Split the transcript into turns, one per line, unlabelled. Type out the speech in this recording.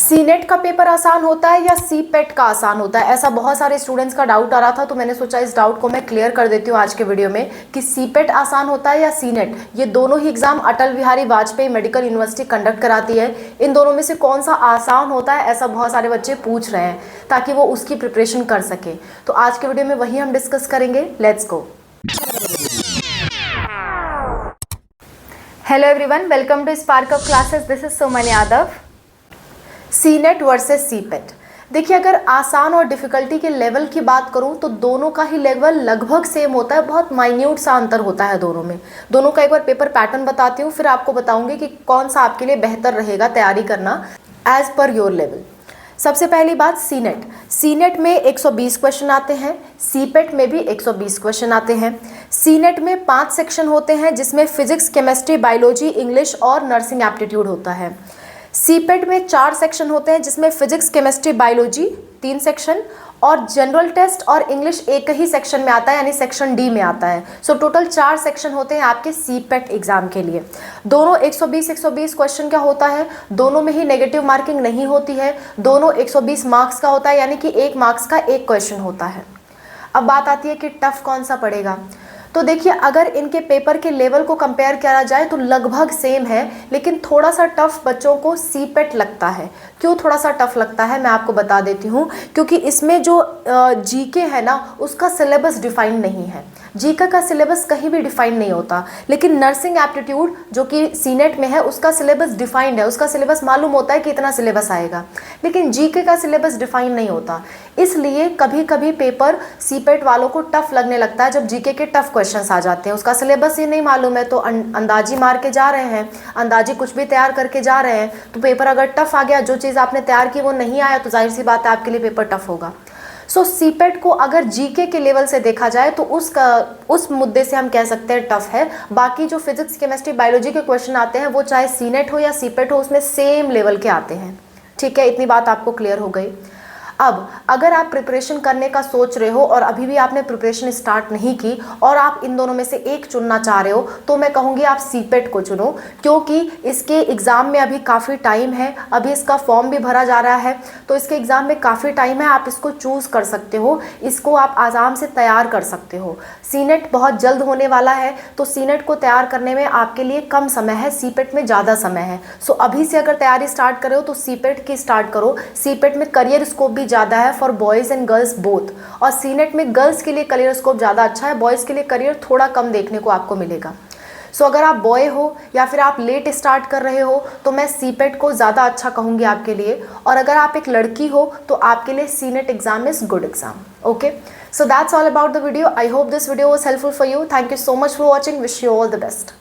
Senate का paper आसान होता है या सीपेट का आसान होता है, ऐसा बहुत सारे स्टूडेंट्स का डाउट आ रहा था। तो मैंने सोचा इस डाउट को मैं क्लियर कर देती हूँ आज के वीडियो में कि सीपेट आसान होता है या सीनेट। ये दोनों ही exam Atal Bihari Vajpayee medical university conduct कराती है। इन दोनों में से कौन सा आसान होता है, ऐसा बहुत सारे बच्चे पूछ रहे हैं ताकि वो उसकी प्रिपरेशन कर सके। तो आज के वीडियो में वही हम डिस्कस करेंगे। Let's go. Hello everyone, welcome to spark of classes. This is Soman Yadav. Senate versus CIPET. देखिए, अगर आसान और डिफ़िकल्टी के लेवल की बात करूं तो दोनों का ही लेवल लगभग सेम होता है। बहुत माइन्यूट सा अंतर होता है दोनों में। दोनों का एक बार पेपर पैटर्न बताती हूँ, फिर आपको बताऊंगी कि कौन सा आपके लिए बेहतर रहेगा तैयारी करना एज पर योर लेवल। सबसे पहली बात, सीनेट में 120 क्वेश्चन आते हैं, सीपेट में भी 120 क्वेश्चन आते हैं। सीनेट में 5 सेक्शन होते हैं जिसमें फिजिक्स, केमिस्ट्री, बायोलॉजी, इंग्लिश और नर्सिंग एप्टीट्यूड होता है। सीपेट में 4 सेक्शन होते हैं जिसमें फिजिक्स, केमिस्ट्री, बायोलॉजी 3 सेक्शन और जनरल टेस्ट और इंग्लिश एक ही सेक्शन में आता है, यानी सेक्शन डी में आता है। सो टोटल 4 सेक्शन होते हैं आपके सीपेट एग्जाम के लिए। दोनों 120 क्वेश्चन का होता है, दोनों में ही नेगेटिव मार्किंग नहीं होती है, दोनों 120 मार्क्स का होता है, यानी कि 1 मार्क्स का 1 क्वेश्चन होता है। अब बात आती है कि टफ कौन सा पड़ेगा। तो देखिए, अगर इनके पेपर के लेवल को कंपेयर करा जाए तो लगभग सेम है, लेकिन थोड़ा सा टफ बच्चों को सीपेट लगता है। क्यों थोड़ा सा टफ लगता है, मैं आपको बता देती हूँ। क्योंकि इसमें जो जीके है ना, उसका सिलेबस डिफाइन नहीं है। जीके का सिलेबस कहीं भी डिफाइन नहीं होता, लेकिन नर्सिंग एप्टीट्यूड जो कि सीनेट में है उसका सिलेबस डिफाइंड है। उसका सिलेबस मालूम होता है कि इतना सिलेबस आएगा, लेकिन जीके का सिलेबस डिफाइन नहीं होता। इसलिए कभी कभी पेपर सीपेट वालों को टफ लगने लगता है जब जीके के टफ क्वेश्चंस आ जाते हैं। उसका सिलेबस ही नहीं मालूम है तो अंदाजी मार के जा रहे हैं, अंदाजी कुछ भी तैयार करके जा रहे हैं। तो पेपर अगर टफ आ गया, जो चीज़ आपने तैयार की वो नहीं आया, तो जाहिर सी बात है आपके लिए पेपर टफ होगा। सो सीपेट को अगर जीके के लेवल से देखा जाए तो उस मुद्दे से हम कह सकते हैं टफ है। बाकी जो फिजिक्स, केमिस्ट्री, बायोलॉजी के क्वेश्चन आते हैं वो चाहे सीनेट हो या सीपेट हो, उसमें सेम लेवल के आते हैं। ठीक है, इतनी बात आपको क्लियर हो गई। अब अगर आप प्रिपरेशन करने का सोच रहे हो और अभी भी आपने प्रिपरेशन स्टार्ट नहीं की और आप इन दोनों में से एक चुनना चाह रहे हो, तो मैं कहूँगी आप सीपेट को चुनो, क्योंकि इसके एग्ज़ाम में अभी काफ़ी टाइम है। अभी इसका फॉर्म भी भरा जा रहा है, तो इसके एग्ज़ाम में काफ़ी टाइम है। आप इसको चूज़ कर सकते हो, इसको आप आराम से तैयार कर सकते हो। सीनेट बहुत जल्द होने वाला है, तो सीनेट को तैयार करने में आपके लिए कम समय है, सीपेट में ज़्यादा समय है। सो अभी से अगर तैयारी स्टार्ट करो तो सीपेट की स्टार्ट करो। सीपेट में करियर स्कोप भी ज़्यादा है for boys and girls both, और सीनेट में गर्ल्स के लिए करियर स्कोप ज़्यादा अच्छा है, बॉयज़ के लिए करियर थोड़ा कम देखने को आपको मिलेगा। सो अगर आप बॉय हो या फिर आप लेट स्टार्ट कर रहे हो तो मैं सीपेट को ज़्यादा अच्छा कहूँगी आपके लिए, और अगर आप एक लड़की हो तो आपके लिए senate exam is good exam. Okay, so that's all about the video. I hope this video was helpful for you. Thank you so much for watching. Wish you all the best.